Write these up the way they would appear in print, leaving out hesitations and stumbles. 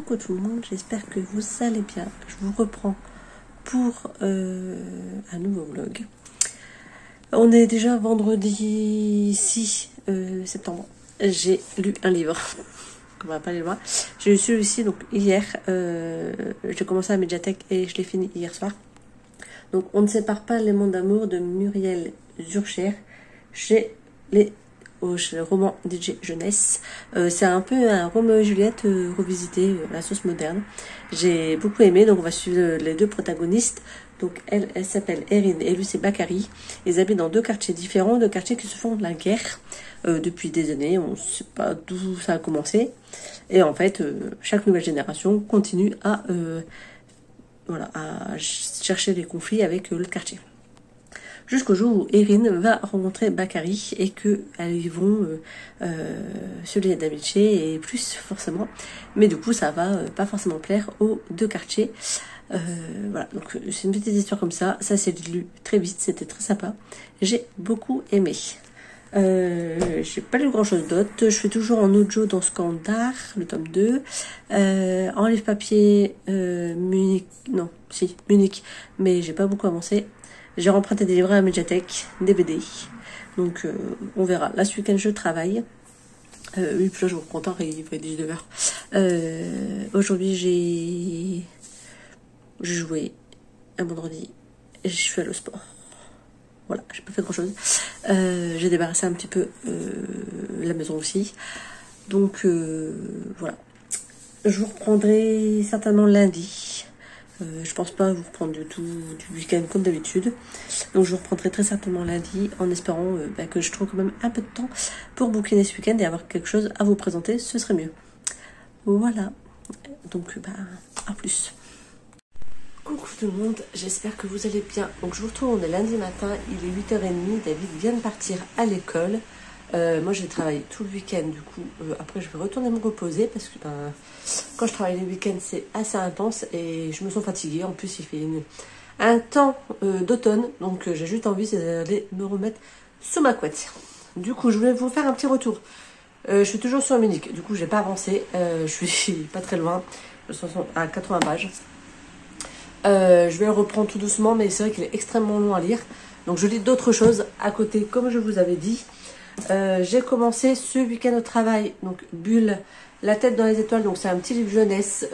Coucou tout le monde, j'espère que vous allez bien. Je vous reprends pour un nouveau vlog. On est déjà vendredi 6 septembre. J'ai lu un livre. On va pas aller loin. J'ai lu celui-ci donc hier. J'ai commencé à la médiathèque et je l'ai fini hier soir. Donc On ne sépare pas les mondes d'amour de Muriel Zurcher chez les le roman DJ Jeunesse. C'est un peu un Roméo et Juliette revisité à la sauce moderne. J'ai beaucoup aimé, donc on va suivre les deux protagonistes. Donc elle s'appelle Erin et lui c'est Bakary. Ils habitent dans deux quartiers différents, deux quartiers qui se font de la guerre depuis des années. On ne sait pas d'où ça a commencé. Et en fait, chaque nouvelle génération continue à chercher des conflits avec le quartier. Jusqu'au jour où Erin va rencontrer Bakary et qu'ils vont se lier d'amitié et plus forcément. Mais du coup, ça va pas forcément plaire aux deux quartiers. Voilà, donc c'est une petite histoire comme ça. Ça s'est lu très vite, c'était très sympa. J'ai beaucoup aimé. J'ai pas lu grand chose d'autre. Je fais toujours en audio dans Scandar, le tome 2. En livre papier, Munich, mais j'ai pas beaucoup avancé. J'ai remprunté des livres à la médiathèque, des BD. Donc on verra. Là ce week-end je travaille. Oui, puis là je vous reprends tard, il va être 19h. Aujourd'hui j'ai joué un vendredi et je suis allée au sport. Voilà, j'ai pas fait grand chose. J'ai débarrassé un petit peu la maison aussi. Donc voilà. Je vous reprendrai certainement lundi. Je pense pas vous reprendre du tout du week-end comme d'habitude. Donc je vous reprendrai très certainement lundi en espérant que je trouve quand même un peu de temps pour bouquiner ce week-end et avoir quelque chose à vous présenter, ce serait mieux. Voilà. Donc à plus. Coucou tout le monde, j'espère que vous allez bien. Donc je vous retrouve, on est lundi matin, il est 8h30, David vient de partir à l'école. Moi j'ai travaillé tout le week-end, du coup après je vais retourner me reposer parce que quand je travaille les week-ends c'est assez intense et je me sens fatiguée. En plus il fait un temps d'automne, donc j'ai juste envie d'aller me remettre sous ma couette. Du coup je voulais vous faire un petit retour. Je suis toujours sur Munich, du coup j'ai pas avancé, je suis pas très loin, je suis à 80 pages. Je vais le reprendre tout doucement, mais c'est vrai qu'il est extrêmement long à lire, donc je lis d'autres choses à côté comme je vous avais dit. J'ai commencé ce week-end au travail, donc Bulle, la tête dans les étoiles, donc c'est un petit livre jeunesse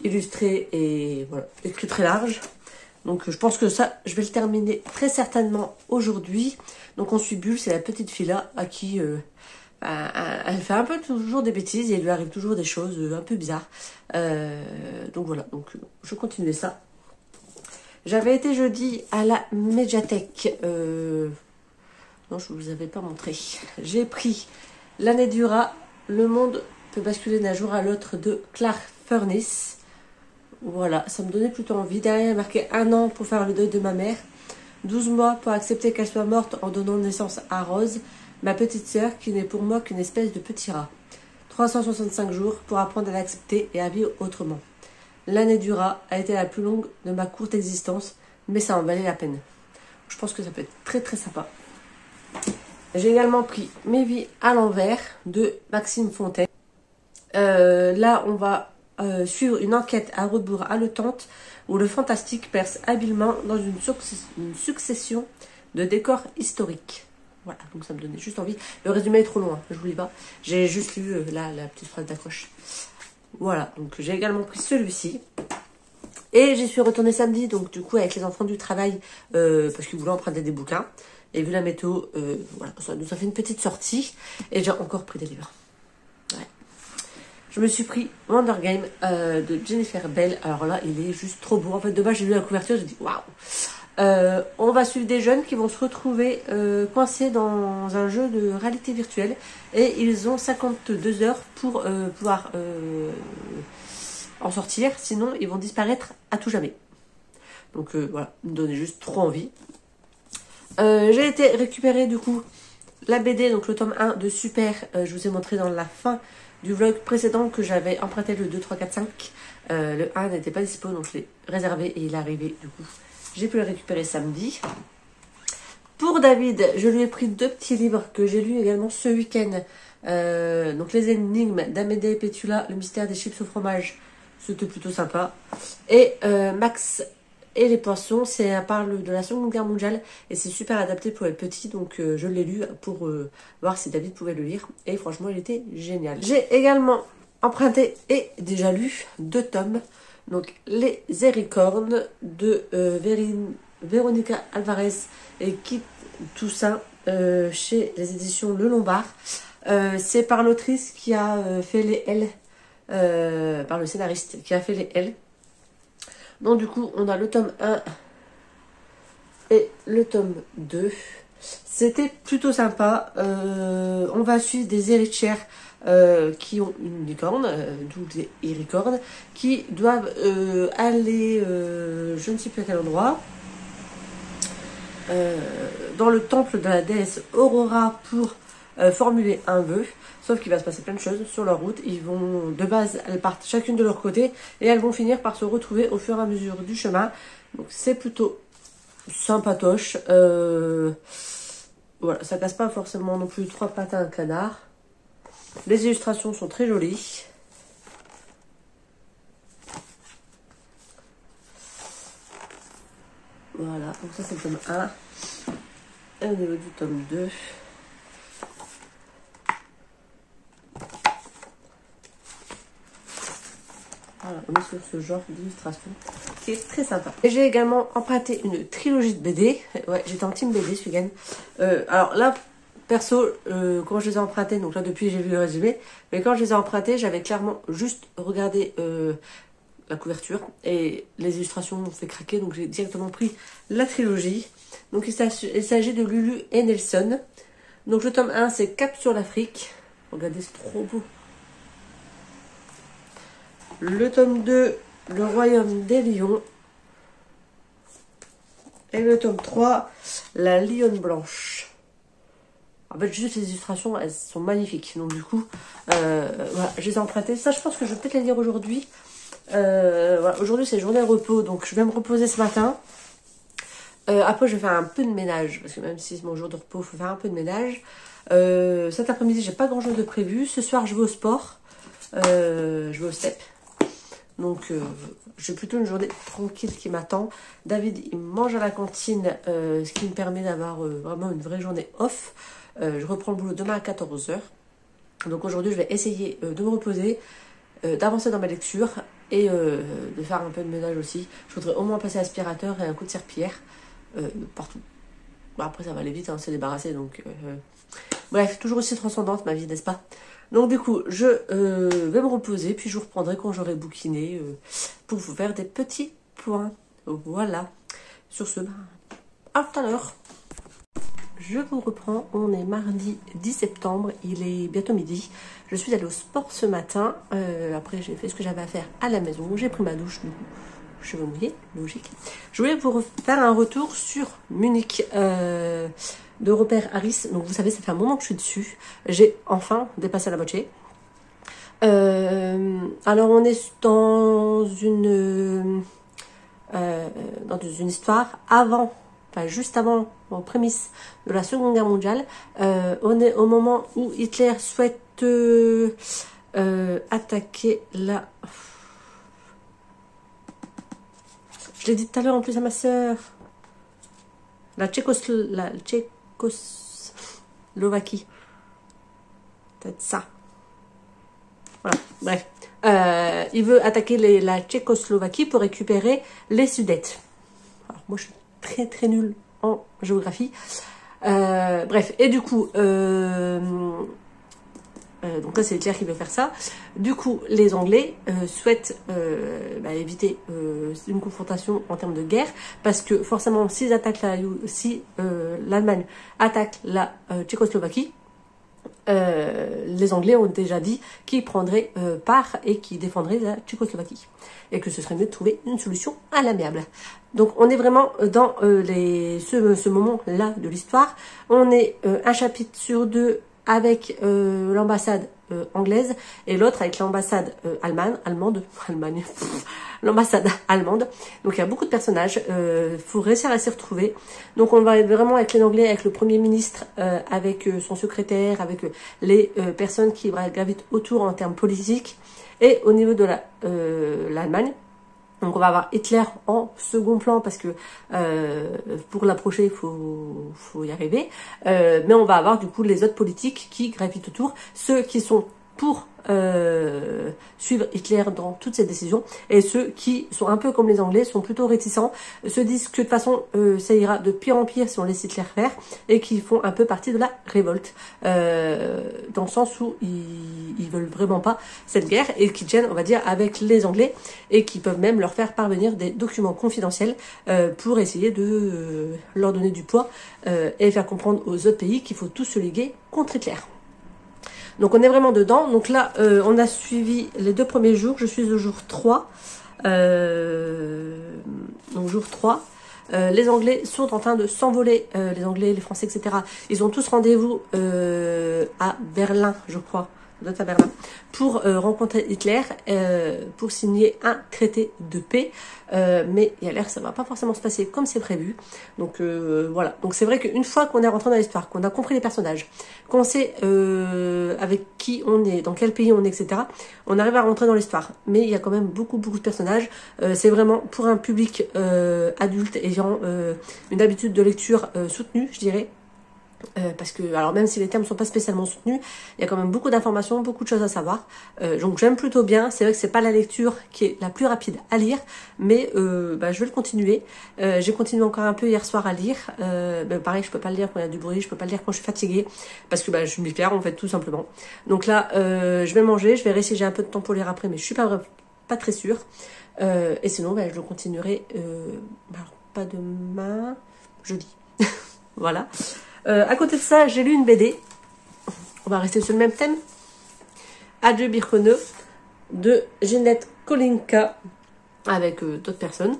illustré et voilà, écrit très large. Donc je pense que ça, je vais le terminer très certainement aujourd'hui. Donc on suit Bulle, c'est la petite fille là à qui elle fait un peu toujours des bêtises et il lui arrive toujours des choses un peu bizarres. Donc voilà, donc je continue ça. J'avais été jeudi à la médiathèque. Non, je ne vous avais pas montré. J'ai pris L'année du rat, le monde peut basculer d'un jour à l'autre de Clark Furniss. Voilà, ça me donnait plutôt envie. Derrière, il y a marqué 1 an pour faire le deuil de ma mère. 12 mois pour accepter qu'elle soit morte en donnant naissance à Rose, ma petite sœur, qui n'est pour moi qu'une espèce de petit rat. 365 jours pour apprendre à l'accepter et à vivre autrement. L'année du rat a été la plus longue de ma courte existence, mais ça en valait la peine. Je pense que ça peut être très très sympa. J'ai également pris Mes vies à l'envers de Maxime Fontaine. Là, on va suivre une enquête à rebours haletante où le fantastique perce habilement dans une succession de décors historiques. Voilà, donc ça me donnait juste envie. Le résumé est trop long, je vous lis pas. J'ai juste lu la petite phrase d'accroche. Voilà, donc j'ai également pris celui-ci. Et j'y suis retournée samedi, donc du coup avec les enfants du travail, parce qu'ils voulaient emprunter des bouquins. Et vu la météo, voilà, ça nous a fait une petite sortie. Et j'ai encore pris des livres. Ouais. Je me suis pris Wonder Game de Jennifer Bell. Alors là, il est juste trop beau. En fait, de base, j'ai lu la couverture, j'ai dit waouh. On va suivre des jeunes qui vont se retrouver coincés dans un jeu de réalité virtuelle. Et ils ont 52 heures pour pouvoir en sortir. Sinon, ils vont disparaître à tout jamais. Donc voilà, me donnait juste trop envie. J'ai été récupérer du coup la BD, donc le tome 1 de Super. Je vous ai montré dans la fin du vlog précédent que j'avais emprunté le 2, 3, 4, 5. Le 1 n'était pas dispo, donc je l'ai réservé et il est arrivé du coup. J'ai pu le récupérer samedi. Pour David, je lui ai pris 2 petits livres que j'ai lus également ce week-end. Donc les énigmes d'Amédée et Pétula, le mystère des chips au fromage, c'était plutôt sympa. Et Max et les poissons, ça parle de la Seconde Guerre mondiale et c'est super adapté pour les petits, donc je l'ai lu pour voir si David pouvait le lire et franchement il était génial. J'ai également emprunté et déjà lu 2 tomes, donc Les Héricornes de Véronica Alvarez et Kit Toussaint chez les éditions Le Lombard. C'est par l'autrice qui a fait les L, par le scénariste qui a fait les L. Donc du coup, on a le tome 1 et le tome 2. C'était plutôt sympa. On va suivre des héritières qui ont une licorne, d'où des héricornes, qui doivent aller, je ne sais plus à quel endroit, dans le temple de la déesse Aurora pour formuler un vœu. Sauf qu'il va se passer plein de choses sur leur route. Ils vont, de base, elles partent chacune de leur côté et elles vont finir par se retrouver au fur et à mesure du chemin. Donc c'est plutôt sympatoche. Voilà, ça casse pas forcément non plus 3 pattes à un canard. Les illustrations sont très jolies. Voilà, donc ça c'est le tome 1. Et au niveau du tome 2. Voilà, on est sur ce genre d'illustration qui est très sympa. Et j'ai également emprunté une trilogie de BD. Ouais, j'étais en team BD ce week-end. Alors là, perso, quand je les ai empruntés, donc là depuis j'ai vu le résumé, mais quand je les ai empruntés, j'avais clairement juste regardé la couverture et les illustrations m'ont fait craquer, donc j'ai directement pris la trilogie. Donc il s'agit de Lulu et Nelson. Donc le tome 1 c'est Cap sur l'Afrique. Regardez, c'est trop beau. Le tome 2, Le Royaume des Lions. Et le tome 3, La Lionne Blanche. En fait, juste les illustrations, elles sont magnifiques. Donc du coup, voilà, je les ai empruntées. Ça, je pense que je vais peut-être les lire aujourd'hui. Voilà, aujourd'hui, c'est journée repos, donc je vais me reposer ce matin. Après, je vais faire un peu de ménage, parce que même si c'est mon jour de repos, il faut faire un peu de ménage. Cet après-midi, j'ai pas grand-chose de prévu. Ce soir, je vais au sport. Je vais au step. Donc, j'ai plutôt une journée tranquille qui m'attend. David, il mange à la cantine, ce qui me permet d'avoir vraiment une vraie journée off. Je reprends le boulot demain à 14 h. Donc aujourd'hui, je vais essayer de me reposer, d'avancer dans ma lecture et de faire un peu de ménage aussi. Je voudrais au moins passer aspirateur et un coup de serpillière partout. Bon, après, ça va aller vite, hein, c'est débarrassé. Donc, bref, toujours aussi transcendante ma vie, n'est-ce pas? Donc du coup, je vais me reposer, puis je vous reprendrai quand j'aurai bouquiné pour vous faire des petits points. Voilà. Sur ce, à tout à l'heure. Je vous reprends, on est mardi 10 septembre, il est bientôt midi. Je suis allée au sport ce matin, après j'ai fait ce que j'avais à faire à la maison, j'ai pris ma douche, du coup, cheveux mouillés, logique. Je voulais vous faire un retour sur Munich de Robert Harris. Donc vous savez, ça fait un moment que je suis dessus. J'ai enfin dépassé la moitié. Alors on est dans une histoire avant, enfin juste avant, en prémisse de la Seconde Guerre mondiale. On est au moment où Hitler souhaite attaquer la... Je l'ai dit tout à l'heure en plus à ma sœur. La Tchécoslovaquie. Peut-être ça. Voilà, bref. Il veut attaquer la Tchécoslovaquie pour récupérer les Sudètes. Alors, moi, je suis très très nulle en géographie. Bref, et du coup... donc là, c'est Hitler qui veut faire ça. Du coup, les Anglais souhaitent éviter une confrontation en termes de guerre, parce que forcément, si l'Allemagne attaque la Tchécoslovaquie, les Anglais ont déjà dit qu'ils prendraient part et qu'ils défendraient la Tchécoslovaquie. Et que ce serait mieux de trouver une solution à l'amiable. Donc on est vraiment dans ce moment-là de l'histoire. On est un chapitre sur 2 avec l'ambassade anglaise et l'autre avec l'ambassade Allemagne, l'ambassade allemande. Donc il y a beaucoup de personnages, faut réussir à s'y retrouver. Donc on va être vraiment avec les Anglais, avec le Premier ministre, avec son secrétaire, avec les personnes qui gravitent autour en termes politiques. Et au niveau de l'Allemagne, donc on va avoir Hitler en second plan parce que pour l'approcher il faut y arriver. Mais on va avoir du coup les autres politiques qui gravitent autour, ceux qui sont pour suivre Hitler dans toutes ses décisions, et ceux qui sont un peu comme les Anglais, sont plutôt réticents, se disent que de toute façon ça ira de pire en pire si on laisse Hitler faire, et qui font un peu partie de la révolte, dans le sens où ils veulent vraiment pas cette guerre, et qui tiennent, on va dire, avec les Anglais, et qui peuvent même leur faire parvenir des documents confidentiels pour essayer de leur donner du poids et faire comprendre aux autres pays qu'il faut tous se liguer contre Hitler. Donc on est vraiment dedans. Donc là, on a suivi les 2 premiers jours. Je suis au jour 3. Donc jour 3. Les Anglais sont en train de s'envoler. Les Anglais, les Français, etc. Ils ont tous rendez-vous à Berlin, je crois. À Berlin, pour rencontrer Hitler, pour signer un traité de paix, mais il y a l'air que ça va pas forcément se passer comme c'est prévu. Donc voilà. Donc c'est vrai qu'une fois qu'on est rentré dans l'histoire, qu'on a compris les personnages, qu'on sait avec qui on est, dans quel pays on est, etc., on arrive à rentrer dans l'histoire. Mais il y a quand même beaucoup de personnages. C'est vraiment pour un public adulte ayant une habitude de lecture soutenue, je dirais. Parce que, alors même si les termes sont pas spécialement soutenus, il y a quand même beaucoup d'informations, beaucoup de choses à savoir. Donc j'aime plutôt bien. C'est vrai que c'est pas la lecture qui est la plus rapide à lire, mais je vais le continuer. J'ai continué encore un peu hier soir à lire. Pareil, je peux pas le lire quand il y a du bruit, je peux pas le lire quand je suis fatiguée, parce que je m'y perds en fait tout simplement. Donc là, je vais manger, je verrai si j'ai un peu de temps pour lire après, mais je suis pas très sûre. Et sinon, je le continuerai. Alors pas demain, jeudi. Voilà. À côté de ça, j'ai lu une BD. On va rester sur le même thème. Adieu Birkono de Ginette Kolinka avec d'autres personnes.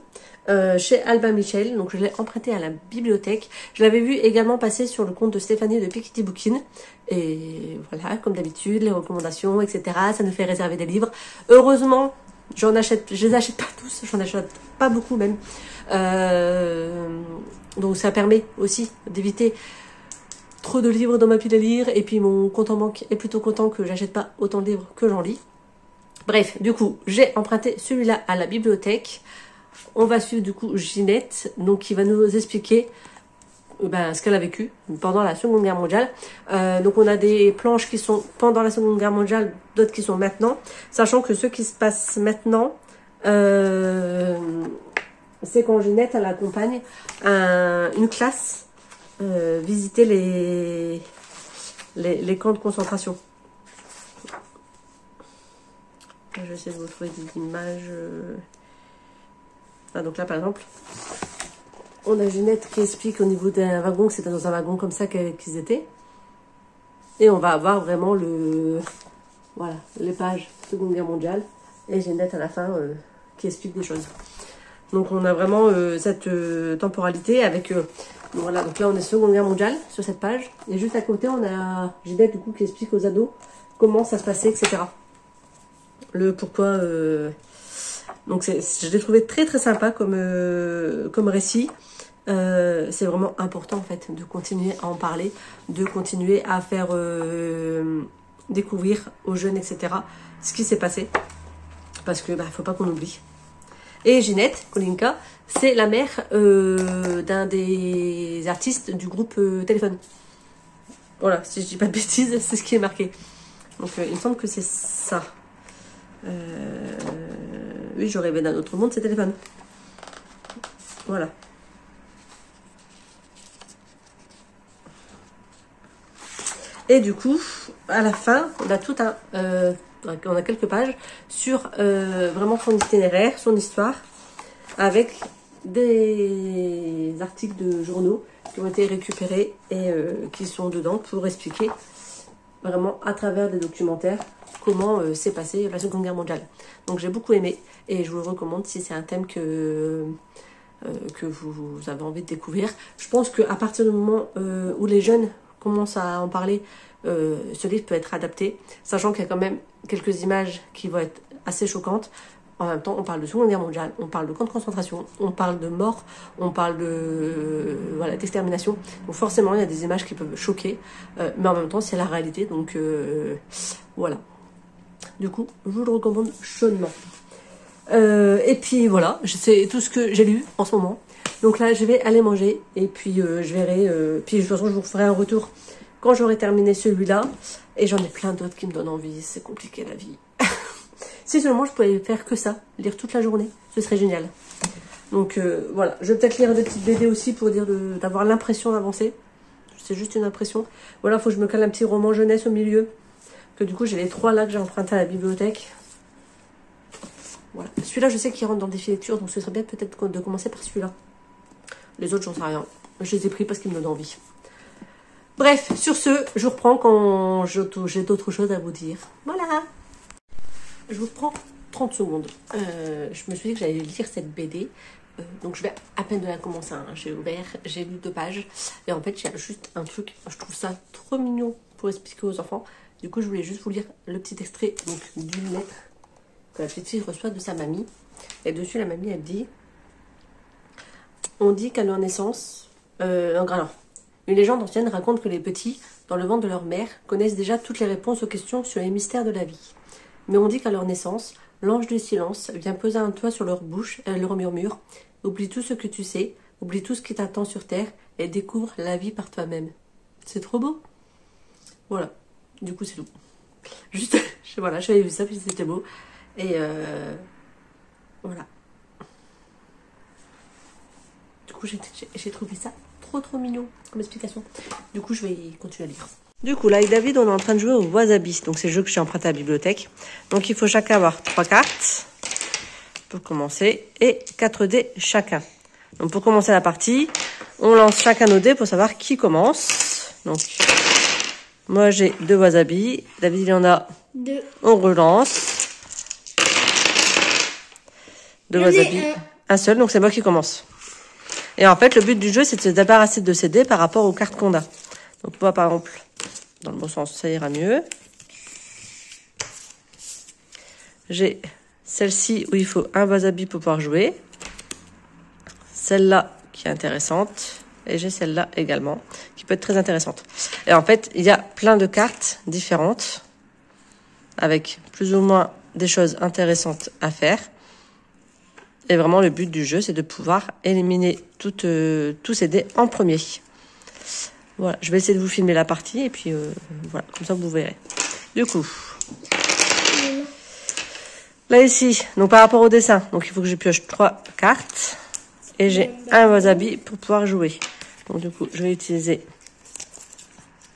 Chez Albin Michel. Donc je l'ai emprunté à la bibliothèque. Je l'avais vu également passer sur le compte de Stéphanie de Piketty Bookin. Et voilà, comme d'habitude, les recommandations, etc. Ça nous fait réserver des livres. Heureusement, je les achète pas tous. J'en achète pas beaucoup même. Donc ça permet aussi d'éviter trop de livres dans ma pile à lire, et puis mon compte en banque est plutôt content que j'achète pas autant de livres que j'en lis. Bref, du coup, j'ai emprunté celui-là à la bibliothèque. On va suivre du coup Ginette, donc qui va nous expliquer ce qu'elle a vécu pendant la Seconde Guerre mondiale. Donc on a des planches qui sont pendant la Seconde Guerre mondiale, d'autres qui sont maintenant, sachant que ceux qui se passent maintenant, c'est quand Ginette elle accompagne une classe visiter les camps de concentration. Je vais essayer de vous trouver des images. Donc là par exemple, on a Ginette qui explique au niveau d'un wagon que c'était dans un wagon comme ça qu'ils étaient. Et on va avoir vraiment les pages Seconde Guerre mondiale. Et Ginette à la fin qui explique des choses. Donc on a vraiment cette temporalité avec... voilà, donc là on est Seconde Guerre mondiale sur cette page. Et juste à côté on a Ginette du coup qui explique aux ados comment ça se passait, etc. Le pourquoi... Donc je l'ai trouvé très très sympa comme récit. C'est vraiment important en fait de continuer à en parler, de continuer à faire découvrir aux jeunes, etc. ce qui s'est passé. Parce que faut pas qu'on oublie. Et Ginette Kolinka, c'est la mère d'un des artistes du groupe Téléphone. Voilà, si je dis pas de bêtises, c'est ce qui est marqué. Donc il me semble que c'est ça. Oui, je rêvais d'un autre monde, c'est Téléphone. Voilà. Et du coup, à la fin, on a tout on a quelques pages sur vraiment son itinéraire, son histoire, avec des articles de journaux qui ont été récupérés et qui sont dedans pour expliquer vraiment à travers des documentaires comment s'est passée la Seconde Guerre mondiale. Donc j'ai beaucoup aimé et je vous le recommande si c'est un thème que vous avez envie de découvrir. Je pense qu'à partir du moment où les jeunes commencent à en parler, ce livre peut être adapté, sachant qu'il y a quand même quelques images qui vont être assez choquantes. En même temps, on parle de Seconde Guerre mondiale, on parle de camps de concentration, on parle de mort, on parle de voilà, d'extermination. Donc forcément, il y a des images qui peuvent choquer, mais en même temps, c'est la réalité. Donc voilà. Du coup, je vous le recommande chaudement. Et puis voilà, c'est tout ce que j'ai lu en ce moment. Donc là, je vais aller manger et puis je verrai. Puis de toute façon, je vous ferai un retour quand j'aurai terminé celui-là. Et j'en ai plein d'autres qui me donnent envie. C'est compliqué la vie. Si seulement je pouvais faire que ça, lire toute la journée, ce serait génial. Donc voilà, je vais peut-être lire des petites BD aussi pour dire d'avoir l'impression d'avancer. C'est juste une impression. Voilà, faut que je me cale un petit roman jeunesse au milieu. Que du coup, j'ai les 3 là que j'ai empruntés à la bibliothèque. Voilà. Celui-là, je sais qu'il rentre dans le défi lecture, donc ce serait bien peut-être de commencer par celui-là. Les autres, j'en sais rien. Je les ai pris parce qu'ils me donnent envie. Bref, sur ce, je vous reprends quand j'ai d'autres choses à vous dire. Voilà. Je vous prends 30 secondes. Je me suis dit que j'allais lire cette BD. Donc je vais à peine de la commencer. Hein. J'ai ouvert, j'ai lu 2 pages. Et en fait, il y a juste un truc. Je trouve ça trop mignon pour expliquer aux enfants. Du coup, je voulais juste vous lire le petit extrait d'une lettre que la petite fille reçoit de sa mamie. Et dessus, la mamie, elle dit... On dit qu'à leur naissance... alors, une légende ancienne raconte que les petits, dans le ventre de leur mère, connaissent déjà toutes les réponses aux questions sur les mystères de la vie. Mais on dit qu'à leur naissance, l'ange du silence vient poser un toit sur leur bouche et leur murmure « Oublie tout ce que tu sais, oublie tout ce qui t'attend sur terre et découvre la vie par toi-même. » C'est trop beau. Voilà. Du coup, c'est tout. Juste, voilà, j'avais vu ça, puis c'était beau. Et voilà. Du coup, j'ai trouvé ça trop mignon comme explication. Du coup, je vais continuer à lire. Du coup, là, avec David, on est en train de jouer au Wasabi. Donc, c'est le jeu que j'ai emprunté à la bibliothèque. Donc, il faut chacun avoir 3 cartes pour commencer et 4 dés chacun. Donc, pour commencer la partie, on lance chacun nos dés pour savoir qui commence. Donc, moi, j'ai 2 Wasabi. David, il y en a 2. On relance. 2 Wasabi. Un seul, donc c'est moi qui commence. Et en fait, le but du jeu, c'est de se débarrasser de ces dés par rapport aux cartes qu'on a. Donc, moi, par exemple... Dans le bon sens, ça ira mieux. J'ai celle-ci où il faut un wasabi pour pouvoir jouer. Celle-là qui est intéressante. Et j'ai celle-là également qui peut être très intéressante. Et en fait, il y a plein de cartes différentes avec plus ou moins des choses intéressantes à faire. Et vraiment, le but du jeu, c'est de pouvoir éliminer tous ces dés en premier. Voilà, je vais essayer de vous filmer la partie et puis voilà, comme ça vous verrez. Du coup, là ici, donc par rapport au dessin, donc il faut que je pioche 3 cartes et j'ai un wasabi pour pouvoir jouer. Donc du coup, je vais utiliser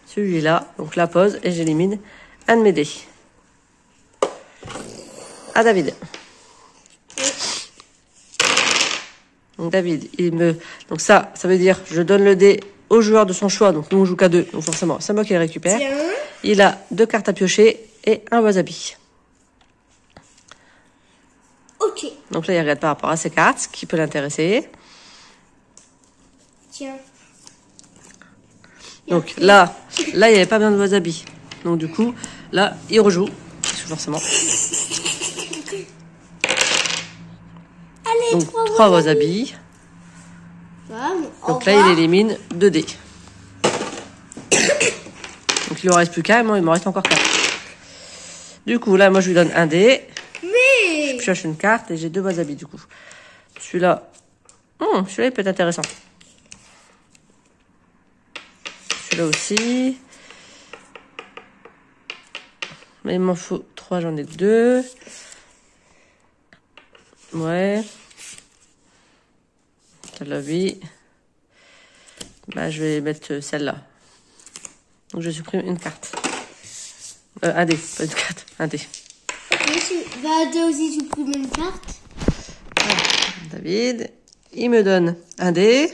celui-là, donc la pose et j'élimine un de mes dés. À David. Donc David, donc ça veut dire je donne le dé au joueur de son choix, donc nous on joue qu'à 2, donc forcément c'est moi qui le récupère. Tiens. Il a 2 cartes à piocher et un wasabi. Ok. Donc là il regarde par rapport à ses cartes, ce qui peut l'intéresser. Tiens. Donc là il n'y avait pas besoin de wasabi. Donc du coup, là il rejoue, forcément. Allez, donc 3 wasabi. Donc là, il élimine 2 dés. Donc il ne me reste plus qu'un, moi il me reste encore 4. Du coup, là, moi je lui donne un dé. Mais... Je pioche une carte et j'ai 2 wasabi du coup. Celui-là, celui-là il peut être intéressant. Celui-là aussi. Mais il m'en faut 3, j'en ai 2. Ouais. Celle-là, oui. Bah, je vais mettre celle-là. Donc, je supprime une carte. Un dé, pas une carte, un dé. Bah, toi aussi, supprime une carte. Voilà. David, il me donne un dé.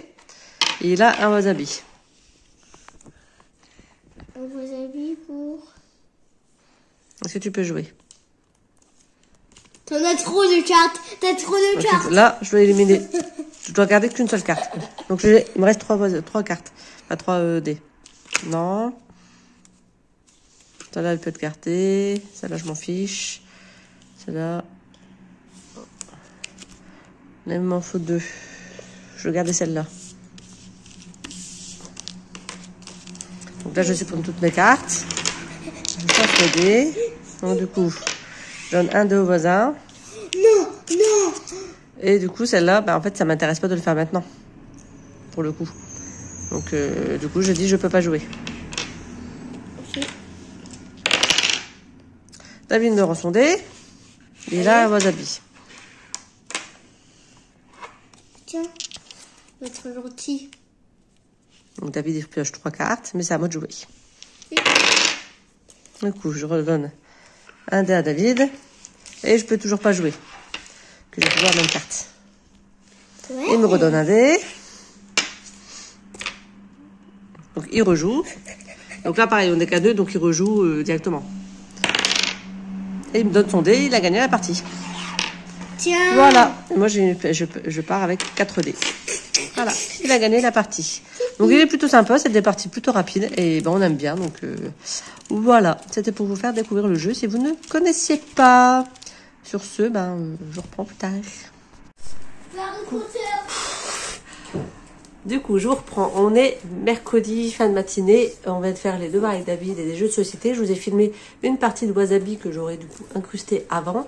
Et il a un wasabi. Un wasabi pour... Est-ce que tu peux jouer? T'en as trop de cartes. T'as trop de cartes. Là, je dois éliminer. Je dois garder qu'une seule carte. Donc, il me reste 3 cartes. Pas 3 dés. Non. Celle-là, elle peut être gardée. Celle-là, je m'en fiche. Celle-là... Là, il m'en faut 2. Je vais garder celle-là. Donc là, je sais prendre toutes mes cartes. Je change les dés. Donc du coup, je donne un dé au voisin. Non, non. Et du coup, celle-là, bah, en fait, ça m'intéresse pas de le faire maintenant. Pour le coup. Donc, du coup, je dis je peux pas jouer. Ok. David me rend son dé. Et là, wasabi. Tiens, on va être gentil. Donc David, il pioche 3 cartes, mais c'est à moi de jouer. Du coup, je redonne un dé à David. Et je peux toujours pas jouer. Que j'ai toujours la même carte. Ouais. Il me redonne un dé. Donc il rejoue. Donc là pareil, on n'est qu'à 2, donc il rejoue directement. Et il me donne son dé, il a gagné la partie. Tiens. Voilà. Et moi je pars avec 4 dés. Voilà, il a gagné la partie. Donc il est plutôt sympa, c'est des parties plutôt rapides. Et ben on aime bien, donc voilà. C'était pour vous faire découvrir le jeu si vous ne connaissiez pas. Sur ce, ben je reprends plus tard. Du coup, je vous reprends. On est mercredi, fin de matinée. On va faire les devoirs avec David et des jeux de société. Je vous ai filmé une partie de Wasabi que j'aurais du coup incrusté avant.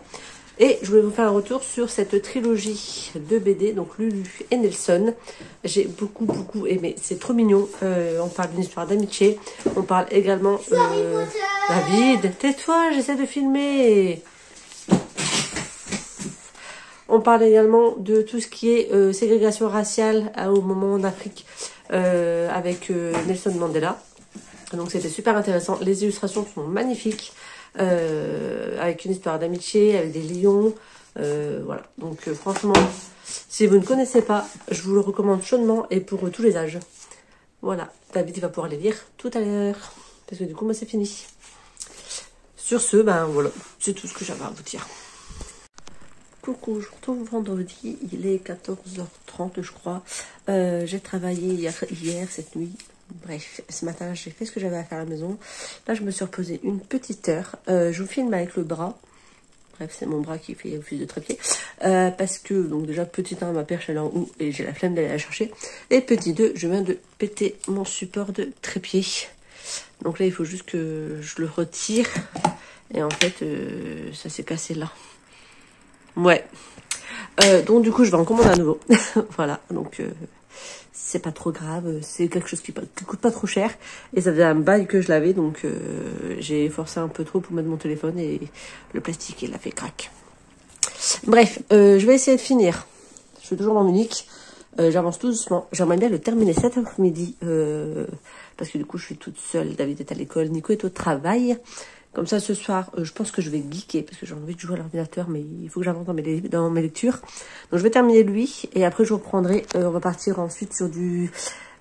Et je voulais vous faire un retour sur cette trilogie de BD, donc Lulu et Nelson. J'ai beaucoup aimé. C'est trop mignon. On parle d'une histoire d'amitié. On parle également... David, tais-toi, j'essaie de filmer. On parle également de tout ce qui est ségrégation raciale au moment en Afrique avec Nelson Mandela. Donc c'était super intéressant. Les illustrations sont magnifiques. Avec une histoire d'amitié, avec des lions. Voilà. Donc franchement, si vous ne connaissez pas, je vous le recommande chaudement et pour tous les âges. Voilà. David il va pouvoir les lire tout à l'heure. Parce que du coup, moi c'est fini. Sur ce, ben voilà. C'est tout ce que j'avais à vous dire. Coucou, je vous retrouve vendredi, il est 14h30 je crois. J'ai travaillé hier, cette nuit. Bref, ce matin j'ai fait ce que j'avais à faire à la maison. Là je me suis reposée une petite heure. Je vous filme avec le bras. Bref, c'est mon bras qui fait office de trépied. Parce que, donc déjà, petit 1, ma perche elle est en haut et j'ai la flemme d'aller la chercher. Et petit 2, je viens de péter mon support de trépied. Donc là, il faut juste que je le retire. Et en fait, ça s'est cassé là. Ouais. Donc du coup, je vais en commander à nouveau. Voilà, donc c'est pas trop grave. C'est quelque chose qui coûte pas trop cher. Et ça faisait un bail que je l'avais, donc j'ai forcé un peu trop pour mettre mon téléphone et le plastique, il a fait crack. Bref, je vais essayer de finir. Je suis toujours dans Munich. J'avance tout doucement. J'aimerais bien le terminer cet après-midi. Parce que du coup, je suis toute seule. David est à l'école, Nico est au travail. Comme ça, ce soir, je pense que je vais geeker parce que j'ai envie de jouer à l'ordinateur, mais il faut que j'avance dans mes lectures. Donc, je vais terminer lui et après, je vous reprendrai. On va partir ensuite sur du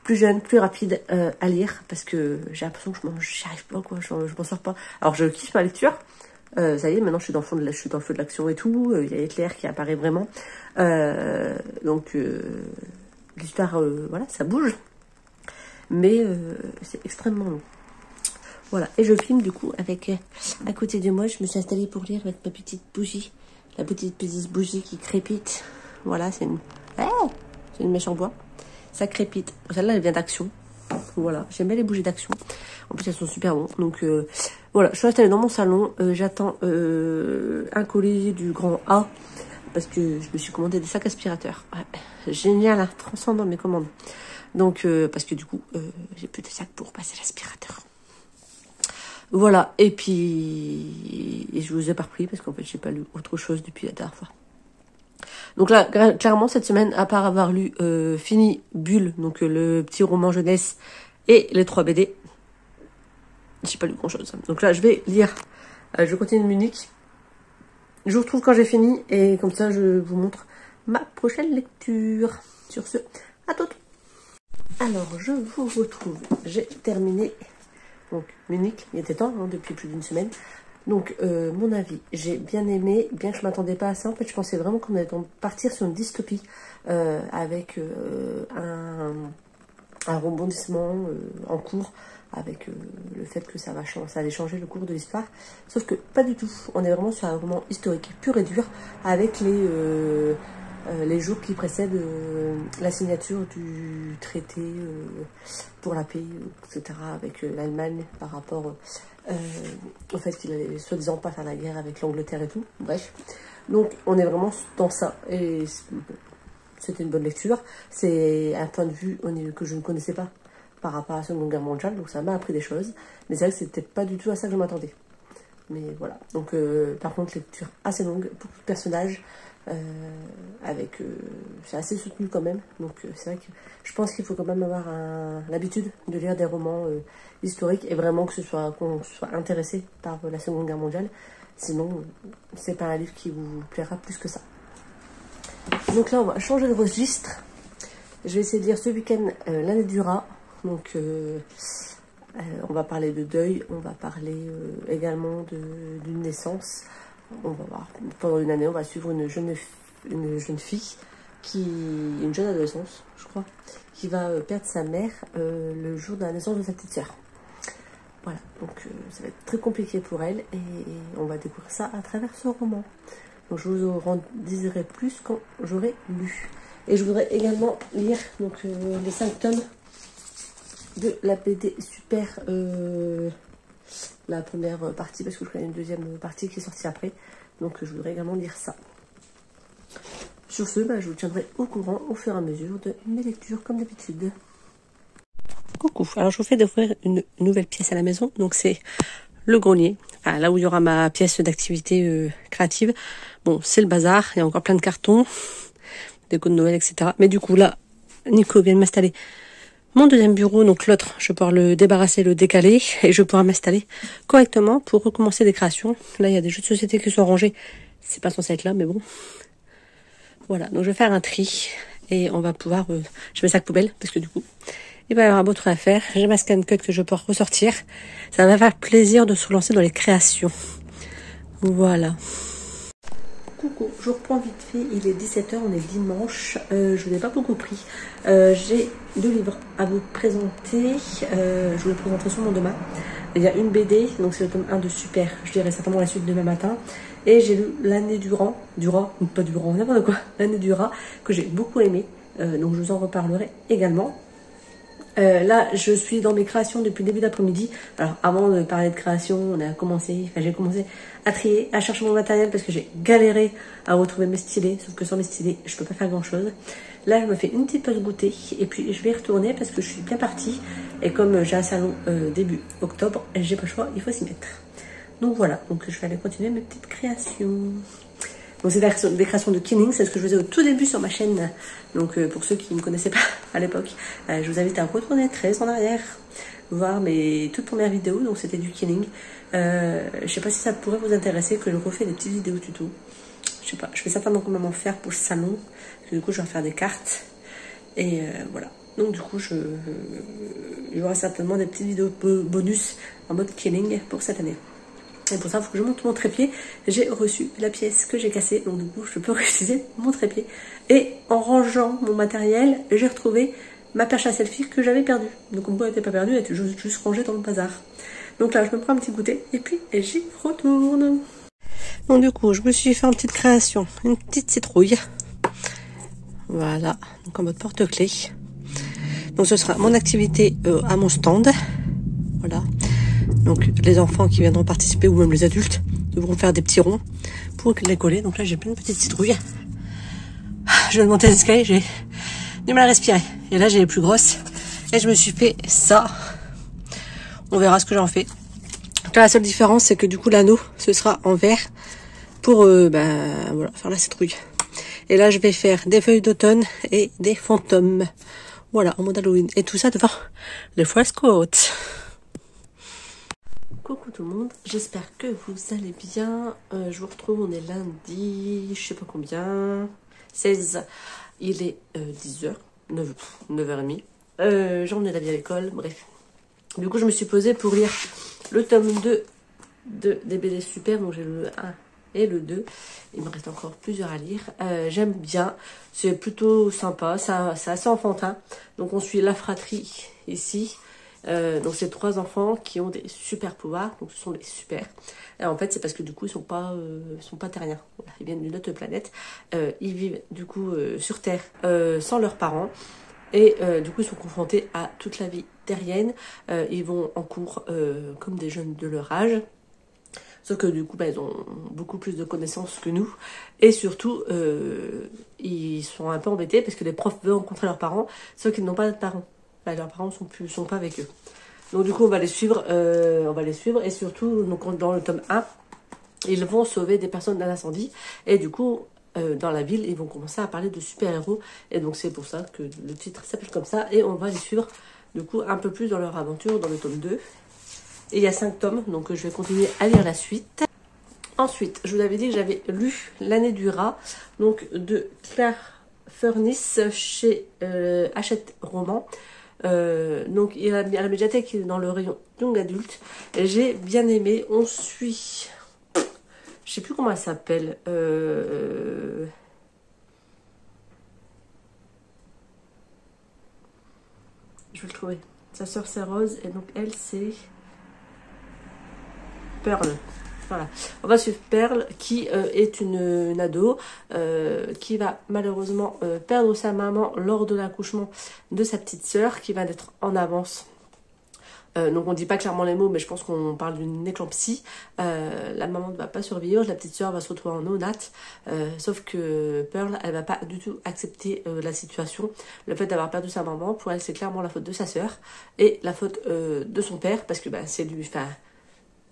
plus jeune, plus rapide à lire parce que j'ai l'impression que j'y arrive pas, quoi. Je m'en sors pas. Alors, je kiffe ma lecture. Ça y est, maintenant, je suis dans le feu de l'action et tout. Il y a Hitler qui apparaît vraiment. Donc, l'histoire, voilà, ça bouge. Mais c'est extrêmement long. Voilà, et je filme du coup avec, à côté de moi, je me suis installée pour lire avec ma petite bougie. La petite bougie qui crépite. Voilà, c'est une mèche en bois. Ça crépite. Celle-là, elle vient d'Action. Voilà, j'aime bien les bougies d'Action. En plus, elles sont super bonnes. Donc, voilà, je suis installée dans mon salon. J'attends un colis du grand A. Parce que je me suis commandé des sacs aspirateurs. Ouais, génial, hein, transcendant mes commandes. Donc, parce que du coup, j'ai plus de sacs pour passer l'aspirateur. Voilà, et puis je vous ai pas repris parce qu'en fait j'ai pas lu autre chose depuis la dernière fois. Donc là, clairement cette semaine, à part avoir lu fini Bulle, donc le petit roman jeunesse et les 3 BD, j'ai pas lu grand chose. Donc là je vais lire, je continue Munich. Je vous retrouve quand j'ai fini et comme ça je vous montre ma prochaine lecture. Sur ce, à tout. Alors je vous retrouve, j'ai terminé. Donc, Munich, il était temps, hein, depuis plus d'une semaine. Donc, mon avis, j'ai bien aimé, bien que je m'attendais pas à ça. En fait, je pensais vraiment qu'on allait partir sur une dystopie avec un rebondissement en cours avec le fait que ça allait changer le cours de l'histoire. Sauf que pas du tout. On est vraiment sur un roman historique pur et dur avec les jours qui précèdent la signature du traité pour la paix, etc. avec l'Allemagne par rapport au fait qu'il allait soi-disant pas faire la guerre avec l'Angleterre et tout. Bref. Donc on est vraiment dans ça. Et c'était une bonne lecture. C'est un point de vue que je ne connaissais pas par rapport à la Seconde Guerre mondiale. Donc ça m'a appris des choses. Mais c'est vrai que c'était pas du tout à ça que je m'attendais. Mais voilà. Donc par contre, lecture assez longue, beaucoup de personnages. C'est assez soutenu quand même. Donc c'est vrai que je pense qu'il faut quand même avoir l'habitude de lire des romans historiques. Et vraiment qu'on soit intéressé par la Seconde Guerre mondiale. Sinon, c'est pas un livre qui vous plaira plus que ça. Donc là, on va changer de registre. Je vais essayer de lire ce week-end L'année du rat. Donc, on va parler de deuil. On va parler également d'une naissance. On va voir. Pendant une année, on va suivre une jeune fille, une jeune adolescente, je crois, qui va perdre sa mère le jour de la naissance de sa petite sœur. Voilà, donc ça va être très compliqué pour elle et on va découvrir ça à travers ce roman. Donc je vous en dirai plus quand j'aurai lu. Et je voudrais également lire donc, les 5 tomes de la BD Super, la première partie, parce que je connais une deuxième partie qui est sortie après. Donc je voudrais également lire ça. Sur ce, je vous tiendrai au courant au fur et à mesure de mes lectures, comme d'habitude. Coucou, alors je vous fais découvrir une nouvelle pièce à la maison. Donc c'est le grenier, enfin, là où il y aura ma pièce d'activité créative. Bon, c'est le bazar, il y a encore plein de cartons, déco de Noël, etc. Mais du coup là, Nico vient de m'installer mon deuxième bureau, donc l'autre, je vais pouvoir le débarrasser, le décaler, et je vais pouvoir m'installer correctement pour recommencer des créations. Là, il y a des jeux de société qui sont rangés. C'est pas censé être là, mais bon. Voilà, donc je vais faire un tri, et on va pouvoir... je mets sac poubelle, parce que du coup... il va y avoir beaucoup à faire. J'ai ma scan cut que je peux ressortir. Ça va faire plaisir de se relancer dans les créations. Voilà. Coucou, je reprends vite fait. Il est 17h, on est dimanche. Je vous ai pas beaucoup pris. J'ai 2 livres à vous présenter. Je vous les présenterai sûrement demain. Il y a une BD, donc c'est le tome 1 de Super. Je dirai certainement la suite demain matin. Et j'ai lu L'année du rat. Pas du rat, n'importe quoi. L'année du rat, que j'ai beaucoup aimé. Donc je vous en reparlerai également. Là, je suis dans mes créations depuis le début d'après-midi. Alors, avant de parler de création, j'ai commencé à trier, à chercher mon matériel parce que j'ai galéré à retrouver mes stylés. Sauf que sans mes stylés, je peux pas faire grand-chose. Là, je me fais une petite pause goûter et puis je vais y retourner parce que je suis bien partie. Et comme j'ai un salon début octobre, j'ai pas le choix, il faut s'y mettre. Donc voilà, donc je vais aller continuer mes petites créations. Donc c'est des créations de Kinning, c'est ce que je faisais au tout début sur ma chaîne. Donc pour ceux qui ne me connaissaient pas à l'époque, je vous invite à retourner très en arrière, voir mes toutes premières vidéos. Donc c'était du Kinning. Je sais pas si ça pourrait vous intéresser que je refais des petites vidéos tuto. Je sais pas, je vais certainement quand même en faire pour le salon. Parce que du coup je vais faire des cartes. Et voilà. Donc du coup il y aura certainement des petites vidéos bonus en mode Kinning pour cette année. Et pour ça, il faut que je monte mon trépied. J'ai reçu la pièce que j'ai cassée, donc du coup, je peux réutiliser mon trépied. Et en rangeant mon matériel, j'ai retrouvé ma perche à selfie que j'avais perdue. Donc comme quoi, elle n'était pas perdue, elle était juste rangée dans le bazar. Donc là, je me prends un petit goûter et puis j'y retourne. Donc du coup, je me suis fait une petite création, une petite citrouille. Voilà, donc en mode porte-clés. Donc ce sera mon activité à mon stand. Voilà. Donc les enfants qui viendront participer ou même les adultes devront faire des petits ronds pour les coller. Donc là j'ai plein de petites citrouilles. Je viens de monter les escaliers, j'ai du mal à respirer. Et là j'ai les plus grosses. Et je me suis fait ça. On verra ce que j'en fais. Donc là la seule différence c'est que du coup l'anneau ce sera en verre pour voilà, faire la citrouille. Et là je vais faire des feuilles d'automne et des fantômes. Voilà, en mode Halloween. Et tout ça devant les frescoes. Coucou tout le monde, j'espère que vous allez bien. Je vous retrouve, on est lundi, je sais pas combien, 16, il est 10h, 9h30. J'emmène la vie à l'école, bref. Du coup, je me suis posée pour lire le tome 2 des BD Super, donc j'ai le 1, et le 2. Il me reste encore plusieurs à lire. J'aime bien, c'est plutôt sympa, c'est assez enfantin. Donc on suit la fratrie ici. Donc c'est 3 enfants qui ont des super pouvoirs, donc ce sont des super. Et en fait c'est parce que du coup ils sont pas terriens. Voilà, ils viennent d'une autre planète. Ils vivent du coup sur Terre sans leurs parents. Et du coup ils sont confrontés à toute la vie terrienne. Ils vont en cours comme des jeunes de leur âge. Sauf que du coup, ils ont beaucoup plus de connaissances que nous. Et surtout, ils sont un peu embêtés parce que les profs veulent rencontrer leurs parents, sauf qu'ils n'ont pas de parents. Leurs parents sont pas avec eux. Donc du coup, on va les suivre. Et surtout, donc, dans le tome 1, ils vont sauver des personnes d'un incendie. Et du coup, dans la ville, ils vont commencer à parler de super-héros. Et donc c'est pour ça que le titre s'appelle comme ça. Et on va les suivre, du coup, un peu plus dans leur aventure dans le tome 2. Et il y a 5 tomes, donc je vais continuer à lire la suite. Ensuite, je vous avais dit que j'avais lu L'année du rat, donc de Claire Furniss chez Hachette Roman. Donc il y a la médiathèque dans le rayon young adulte. J'ai bien aimé. On suit, je sais plus comment elle s'appelle. Je vais le trouver. Sa sœur c'est Rose et donc elle c'est Pearl. Voilà. On va suivre Pearl qui est une ado qui va malheureusement perdre sa maman lors de l'accouchement de sa petite sœur qui va naître en avance. Donc on dit pas clairement les mots, mais je pense qu'on parle d'une éclampsie. La maman ne va pas survivre, la petite sœur va se retrouver en néonate. Sauf que Pearl, elle va pas du tout accepter la situation. Le fait d'avoir perdu sa maman, pour elle c'est clairement la faute de sa sœur et la faute de son père, parce que c'est lui, enfin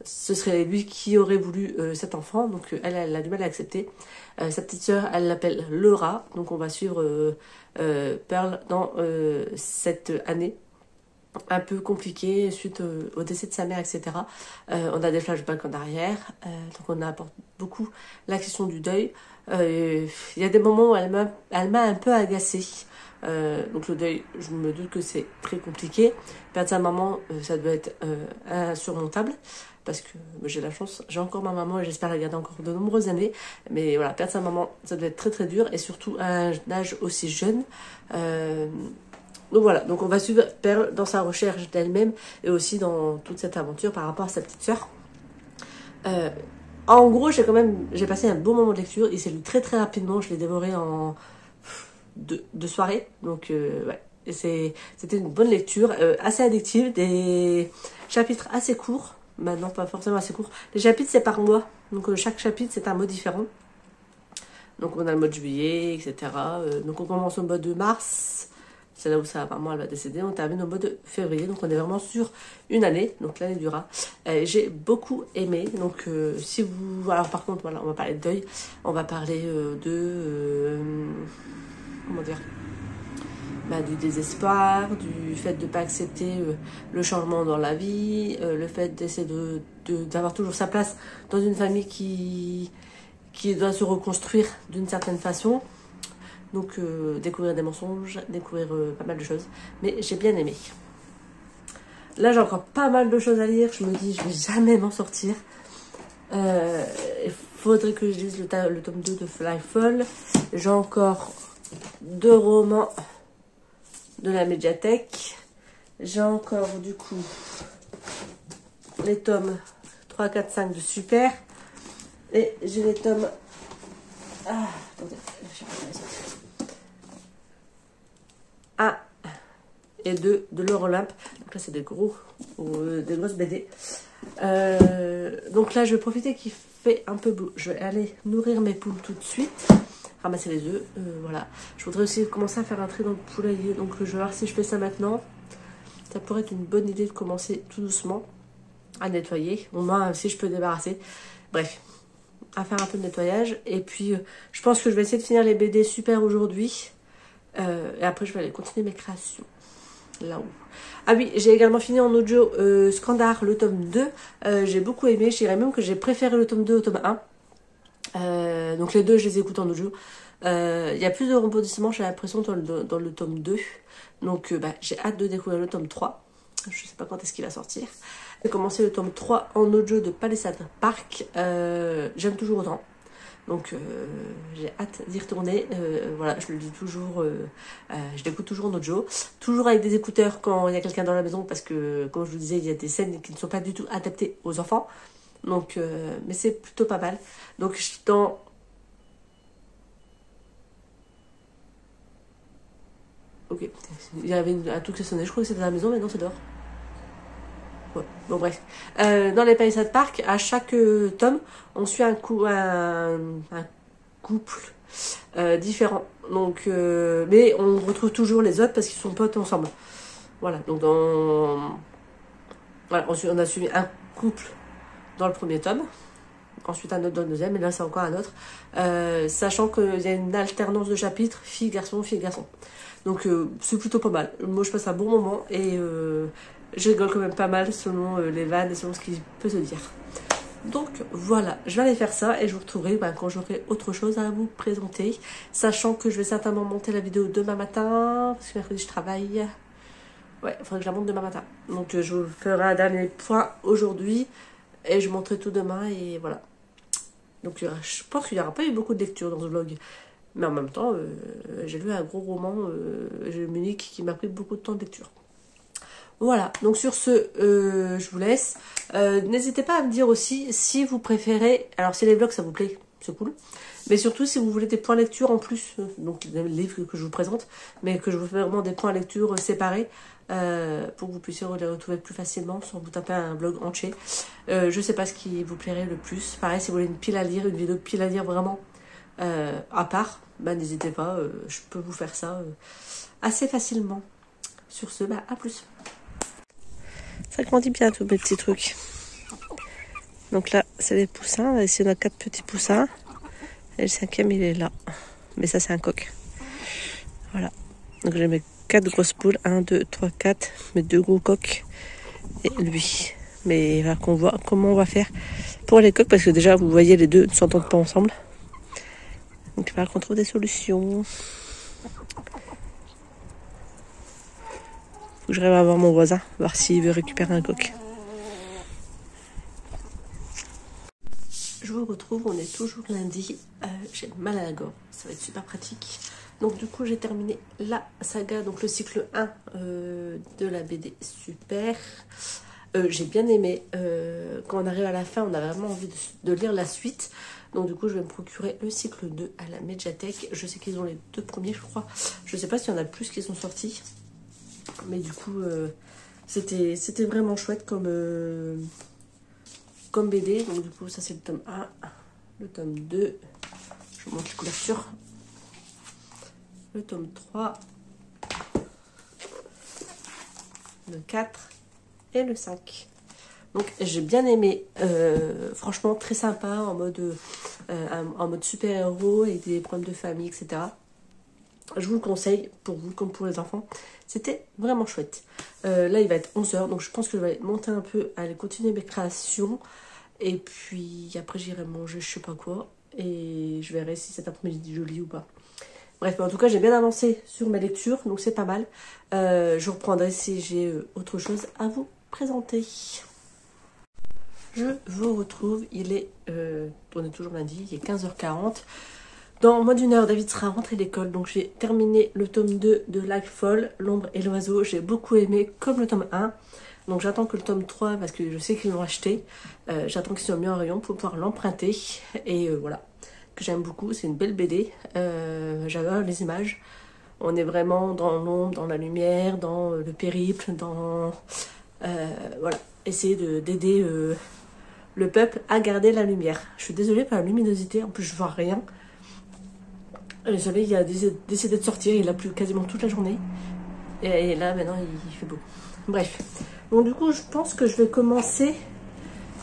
ce serait lui qui aurait voulu cet enfant, donc elle a du mal à accepter. Sa petite sœur, elle l'appelle le rat, donc on va suivre Pearl dans cette année un peu compliquée suite au décès de sa mère, etc. On a des flashbacks en arrière, donc on apporte beaucoup la question du deuil. Il y a des moments où elle m'a un peu agacée. Donc le deuil, je me doute que c'est très compliqué. Perdre sa maman, ça doit être insurmontable. Parce que j'ai la chance, j'ai encore ma maman et j'espère la garder encore de nombreuses années. Mais voilà, perdre sa maman, ça doit être très très dur. Et surtout à un âge aussi jeune. Donc voilà, donc on va suivre Pearl dans sa recherche d'elle-même. Et aussi dans toute cette aventure par rapport à sa petite sœur. En gros, j'ai passé un beau moment de lecture. Il s'est lu très très rapidement. Je l'ai dévoré en 2 soirées. Donc ouais, c'était une bonne lecture. Assez addictive. Des chapitres assez courts. Maintenant, pas forcément assez court. Les chapitres, c'est par mois. Donc, chaque chapitre, c'est un mot différent. Donc, on a le mois de juillet, etc. Donc, on commence au mois de mars. C'est là où elle va décéder. On termine au mois de février. Donc, on est vraiment sur une année. Donc, l'année du rat. J'ai beaucoup aimé. Donc, si vous... Alors, par contre, voilà, on va parler de deuil. On va parler comment dire, du désespoir, du fait de ne pas accepter le changement dans la vie, le fait d'essayer d'avoir toujours sa place dans une famille qui doit se reconstruire d'une certaine façon. Donc découvrir des mensonges, découvrir pas mal de choses. Mais j'ai bien aimé. Là j'ai encore pas mal de choses à lire, je me dis je vais jamais m'en sortir. Il faudrait que je lise le tome 2 de Flyfall. J'ai encore 2 romans de la médiathèque. J'ai encore du coup les tomes 3, 4, 5 de Super. Et j'ai les tomes... attendez, 1 et 2 de l'Or Olympe. Donc là c'est des grosses BD. Donc là je vais profiter qu'il fait un peu beau. Je vais aller nourrir mes poules tout de suite. Ramasser les œufs, voilà. Je voudrais aussi commencer à faire un tri dans le poulailler, donc je vais voir si je fais ça maintenant. Ça pourrait être une bonne idée de commencer tout doucement à nettoyer. Au moins, si je peux débarrasser. Bref, à faire un peu de nettoyage. Et puis, je pense que je vais essayer de finir les BD Super aujourd'hui. Et après, je vais aller continuer mes créations. Là-haut. Ah oui, j'ai également fini en audio Scandar, le tome 2. J'ai beaucoup aimé. Je dirais même que j'ai préféré le tome 2 au tome 1. Donc les deux je les écoute en audio. Il y a plus de rebondissements j'ai l'impression dans le tome 2. Donc j'ai hâte de découvrir le tome 3. Je sais pas quand est-ce qu'il va sortir. J'ai commencé le tome 3 en audio de Palisade Park. J'aime toujours autant. Donc j'ai hâte d'y retourner. Voilà, je le dis toujours, je l'écoute toujours en audio. Toujours avec des écouteurs quand il y a quelqu'un dans la maison parce que, comme je vous disais, il y a des scènes qui ne sont pas du tout adaptées aux enfants. Donc, mais c'est plutôt pas mal. Donc je suis dans... Ok, il y avait un truc qui sonnait, je crois que c'était à la maison, mais non, c'est dehors. Ouais. Bon, bref. Dans les Palisade Park, à chaque tome, on suit un couple différent. Donc, mais on retrouve toujours les autres parce qu'ils sont potes ensemble. Voilà, donc voilà, on a suivi un couple dans le premier tome. Ensuite un autre dans le deuxième, et là c'est encore un autre. Sachant qu'il y a une alternance de chapitres, fille-garçon, fille-garçon. Donc c'est plutôt pas mal. Moi je passe un bon moment et je rigole quand même pas mal selon les vannes et selon ce qu'il peut se dire. Donc voilà, je vais aller faire ça et je vous retrouverai quand j'aurai autre chose à vous présenter. Sachant que je vais certainement monter la vidéo demain matin, parce que mercredi je travaille. Ouais, il faudrait que je la monte demain matin. Donc je vous ferai un dernier point aujourd'hui et je monterai tout demain et voilà. Donc je pense qu'il n'y aura pas eu beaucoup de lectures dans ce vlog. Mais en même temps, j'ai lu un gros roman, Munich, qui m'a pris beaucoup de temps de lecture. Voilà, donc sur ce, je vous laisse. N'hésitez pas à me dire aussi si vous préférez... Alors si les vlogs ça vous plaît, c'est cool. Mais surtout si vous voulez des points lecture en plus, donc les livres que je vous présente, mais que je vous fais vraiment des points lecture séparés, pour que vous puissiez les retrouver plus facilement sans vous taper un blog entier. Je sais pas ce qui vous plairait le plus. Pareil, si vous voulez une pile à lire, une vidéo de pile à lire vraiment à part, bah n'hésitez pas, je peux vous faire ça assez facilement. Sur ce, bah à plus. Ça grandit bien tous mes petits trucs. Donc là, c'est les poussins. Ici, on a 4 petits poussins. Et le 5e, il est là. Mais ça, c'est un coq. Voilà. Donc j'ai mes 4 grosses poules. 1, 2, 3, 4. Mes 2 gros coqs. Et lui. Mais il va qu'on voit comment on va faire pour les coqs. Parce que déjà, vous voyez, les deux ne s'entendent pas ensemble. Donc il va qu'on trouve des solutions. Faut que je rêve à voir mon voisin. Voir s'il veut récupérer un coq. Je vous retrouve, on est toujours lundi. J'ai mal à la gorge, ça va être super pratique. Donc du coup j'ai terminé la saga, donc le cycle 1 de la BD Super. J'ai bien aimé. Quand on arrive à la fin, on a vraiment envie de lire la suite. Donc du coup je vais me procurer le cycle 2 à la Mediathèque. Je sais qu'ils ont les 2 premiers je crois. Je sais pas s'il y en a plus qui sont sortis. Mais du coup c'était vraiment chouette comme BD. Donc du coup ça c'est le tome 1, le tome 2, je vous montre la couverture, le tome 3, le 4 et le 5. Donc j'ai bien aimé, franchement très sympa, en mode super-héros avec des problèmes de famille, etc. Je vous le conseille, pour vous comme pour les enfants. C'était vraiment chouette. Là, il va être 11 h, donc je pense que je vais monter un peu, aller continuer mes créations. Et puis, après, j'irai manger je sais pas quoi. Et je verrai si cet après-midi je lis ou pas. Bref, mais en tout cas, j'ai bien avancé sur mes lectures, donc c'est pas mal. Je reprendrai si j'ai autre chose à vous présenter. Je vous retrouve, on est toujours lundi, il est 15 h 40. Dans moins d'une heure, David sera rentré d'école, donc j'ai terminé le tome 2 de Lac Folle, L'ombre et l'oiseau. J'ai beaucoup aimé, comme le tome 1. Donc j'attends que le tome 3, parce que je sais qu'ils l'ont acheté. J'attends qu'il soit mis en rayon pour pouvoir l'emprunter. Et voilà, que j'aime beaucoup, c'est une belle BD. J'adore les images. On est vraiment dans l'ombre, dans la lumière, dans le périple, dans... voilà, essayer d'aider le peuple à garder la lumière. Je suis désolée pour la luminosité, en plus je vois rien. Le soleil a décidé de sortir, il a plu quasiment toute la journée. Et là, maintenant, il fait beau. Bref. Donc du coup, je pense que je vais commencer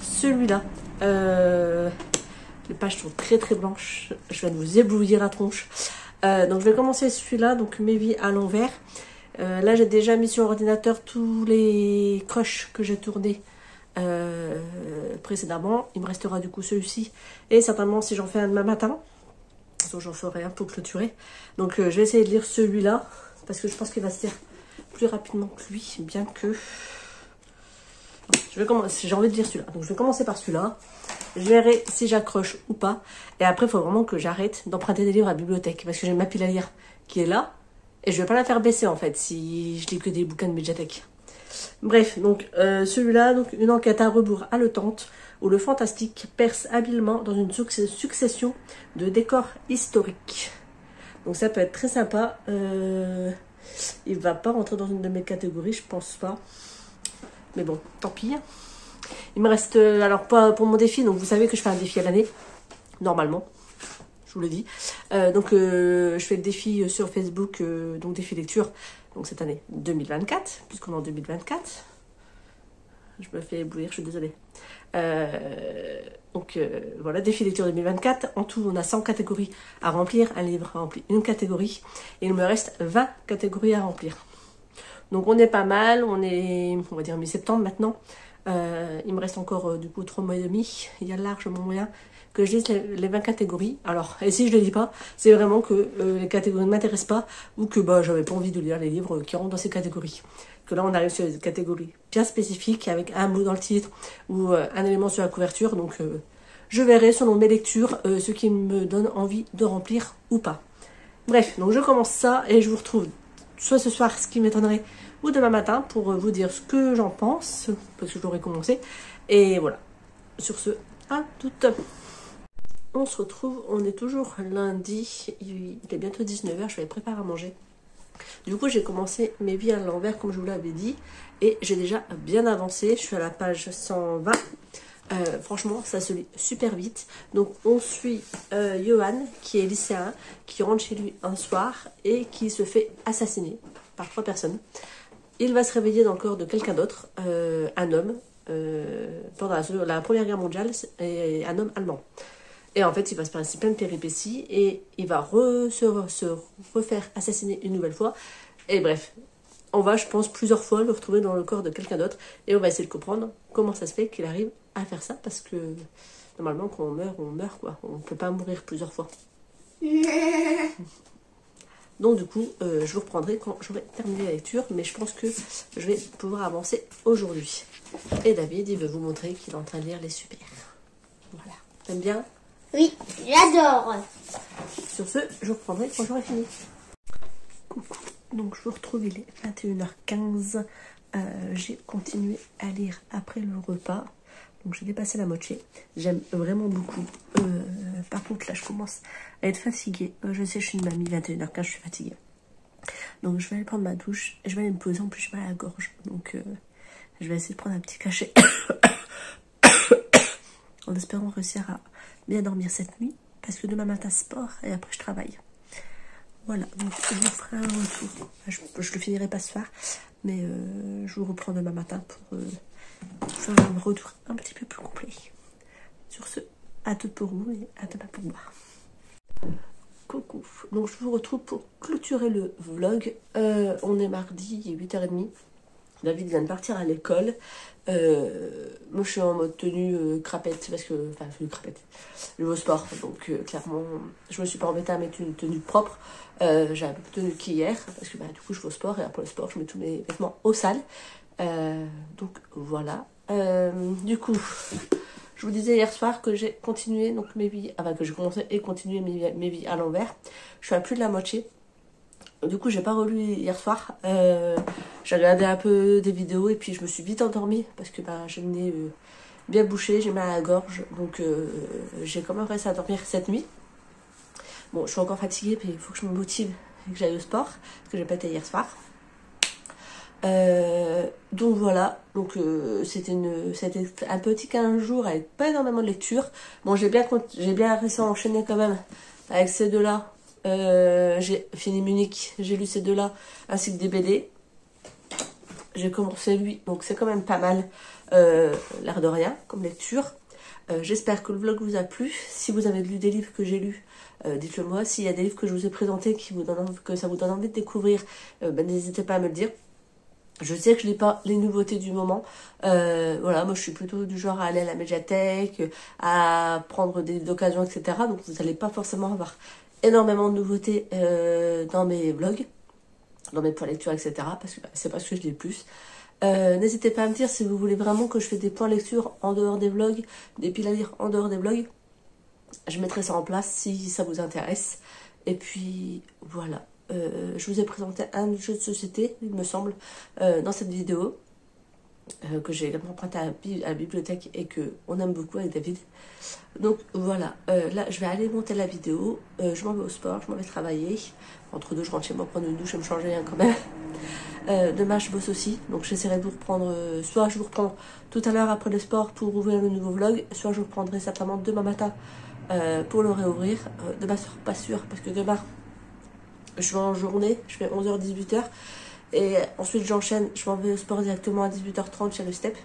celui-là. Les pages sont très très blanches. Je viens de vous éblouir la tronche. Donc je vais commencer celui-là, donc Mes vies à l'envers. Là, j'ai déjà mis sur l'ordinateur tous les coches que j'ai tournés précédemment. Il me restera du coup celui-ci. Et certainement, si j'en fais un demain matin, j'en ferai un pour clôturer. Donc je vais essayer de lire celui-là parce que je pense qu'il va se lire plus rapidement que lui, bien que j'ai envie de lire celui-là. Donc je vais commencer par celui-là. Je verrai si j'accroche ou pas. Et après, il faut vraiment que j'arrête d'emprunter des livres à la bibliothèque. Parce que j'ai ma pile à lire qui est là. Et je vais pas la faire baisser en fait si je lis que des bouquins de médiathèque. Bref, donc celui-là, donc une enquête à rebours haletante où le fantastique perce habilement dans une succession de décors historiques. Donc ça peut être très sympa. Il va pas rentrer dans une de mes catégories, je pense pas. Mais bon, tant pis. Il me reste, alors pas pour mon défi, donc vous savez que je fais un défi à l'année, normalement, je vous le dis. Donc je fais le défi sur Facebook, donc défi lecture, donc cette année 2024, puisqu'on est en 2024. Je me fais éblouir, je suis désolée. Donc voilà, défi lecture 2024. En tout, on a 100 catégories à remplir. Un livre remplit une catégorie. Et il me reste 20 catégories à remplir. Donc on est pas mal, on va dire mi-septembre maintenant. Il me reste encore du coup 3 mois et demi. Il y a largement moyen que je lise les 20 catégories. Alors, et si je ne les lis pas, c'est vraiment que les catégories ne m'intéressent pas ou que j'avais pas envie de lire les livres qui rentrent dans ces catégories. Que là, on arrive sur des catégories bien spécifiques avec un mot dans le titre ou un élément sur la couverture. Donc, je verrai selon mes lectures ce qui me donne envie de remplir ou pas. Bref, donc je commence ça et je vous retrouve soit ce soir, ce qui m'étonnerait, ou demain matin pour vous dire ce que j'en pense, parce que je l'aurai commencé. Et voilà. Sur ce, à toutes. On se retrouve, on est toujours lundi, il est bientôt 19h, je vais préparer à manger. Du coup, j'ai commencé mes vies à l'envers, comme je vous l'avais dit, et j'ai déjà bien avancé. Je suis à la page 120. Franchement, ça se lit super vite. Donc, on suit Johan, qui est lycéen, qui rentre chez lui un soir et qui se fait assassiner par 3 personnes. Il va se réveiller dans le corps de quelqu'un d'autre, un homme, pendant la Première Guerre mondiale, et un homme allemand. Et en fait, il va se passer plein de péripéties et il va se refaire assassiner une nouvelle fois. Et bref, on va, je pense, plusieurs fois le retrouver dans le corps de quelqu'un d'autre. Et on va essayer de comprendre comment ça se fait qu'il arrive à faire ça. Parce que normalement, quand on meurt, quoi. On ne peut pas mourir plusieurs fois. Donc du coup, je vous reprendrai quand j'aurai terminé la lecture. Mais je pense que je vais pouvoir avancer aujourd'hui. Et David, il veut vous montrer qu'il est en train de lire Les Super. Voilà. T'aimes bien ? Oui, j'adore. Sur ce, je vous reprendrai quand j'aurai fini. Coucou. Donc je vous retrouve, il est 21h15. J'ai continué à lire après le repas. Donc j'ai dépassé la moitié. J'aime vraiment beaucoup. Par contre, là, je commence à être fatiguée. Je sais, je suis une mamie, 21h15, je suis fatiguée. Donc je vais aller prendre ma douche. Et je vais aller me poser. En plus, j'ai mal à la gorge. Donc je vais essayer de prendre un petit cachet. En espérant réussir à bien dormir cette nuit. Parce que demain matin, sport. Et après, je travaille. Voilà, donc je vous ferai un retour. Je le finirai pas ce soir, mais je vous reprends demain matin pour faire un retour un petit peu plus complet. Sur ce, à tout pour vous et à demain pour moi. Coucou, donc je vous retrouve pour clôturer le vlog. On est mardi, il est 8h30. David vient de partir à l'école. Moi je suis en mode tenue crapette, parce que, enfin tenue crapette, je vais au sport, donc clairement je me suis pas embêtée à mettre une tenue propre. J'ai un peu plus tenue qu'hier, parce que du coup je vais au sport, et après le sport je mets tous mes vêtements au sale. Donc voilà. Du coup, je vous disais hier soir que j'ai continué donc mes vies, enfin que j'ai commencé et continué mes vies à l'envers. Je suis à plus de la moitié. Du coup, j'ai pas relu hier soir. J'ai regardé un peu des vidéos et puis je me suis vite endormie parce que j'ai le nez bien bouché, j'ai mal à la gorge. Donc, j'ai quand même réussi à dormir cette nuit. Bon, je suis encore fatiguée, mais il faut que je me motive et que j'aille au sport parce que j'ai pas été hier soir. Donc voilà. Donc, c'était un petit 15 jours avec pas énormément de lecture. Bon, j'ai bien réussi à enchaîner quand même avec ces deux-là. J'ai fini Munich, j'ai lu ces deux-là, ainsi que des BD. J'ai commencé lui, donc c'est quand même pas mal, l'air de rien, comme lecture. J'espère que le vlog vous a plu. Si vous avez lu des livres que j'ai lus, dites-le moi. S'il y a des livres que je vous ai présentés, que ça vous donne envie de découvrir, n'hésitez pas à me le dire. Je sais que je lis pas les nouveautés du moment. Voilà, moi je suis plutôt du genre à aller à la médiathèque, à prendre des livres d'occasion, etc. Donc vous n'allez pas forcément avoir énormément de nouveautés dans mes vlogs, dans mes points lecture, etc. Parce que c'est pas ce que je lis le plus. N'hésitez pas à me dire si vous voulez vraiment que je fais des points lecture en dehors des vlogs, des piles à lire en dehors des vlogs. Je mettrai ça en place si ça vous intéresse. Et puis voilà, je vous ai présenté un jeu de société, il me semble, dans cette vidéo, que j'ai également emprunté à la bibliothèque et que on aime beaucoup avec David. Donc voilà, là je vais aller monter la vidéo, je m'en vais au sport, je m'en vais travailler. Entre deux, je rentre chez moi prendre une douche et me changer hein, quand même. Demain je bosse aussi, donc j'essaierai de vous reprendre, soit je vous reprends tout à l'heure après le sport pour ouvrir le nouveau vlog, soit je vous reprendrai certainement demain matin pour le réouvrir. Demain soir pas sûr, parce que demain je vais en journée, je fais 11h-18h, et ensuite j'enchaîne, je m'en vais au sport directement à 18h30 chez le STEP.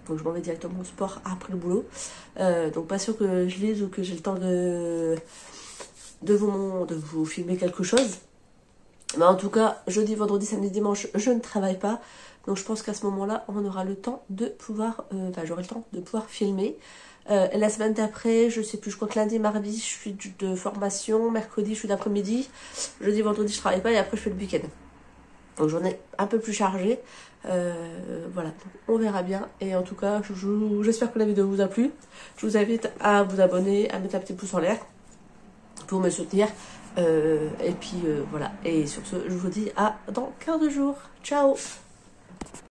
Donc je m'en vais directement au sport après le boulot. Donc pas sûr que je lise ou que j'ai le temps de vous filmer quelque chose. Mais en tout cas, jeudi, vendredi, samedi, dimanche, je ne travaille pas. Donc je pense qu'à ce moment-là, on aura le temps de pouvoir... j'aurai le temps de pouvoir filmer. La semaine d'après, je sais plus, je crois que lundi, mardi, je suis de formation. Mercredi, je suis d'après-midi. Jeudi, vendredi, je travaille pas et après, je fais le week-end. Donc journée un peu plus chargée. Voilà, donc on verra bien. Et en tout cas, j'espère que la vidéo vous a plu. Je vous invite à vous abonner, à mettre un petit pouce en l'air pour me soutenir. Et puis voilà. Et sur ce, je vous dis à dans 15 jours. Ciao!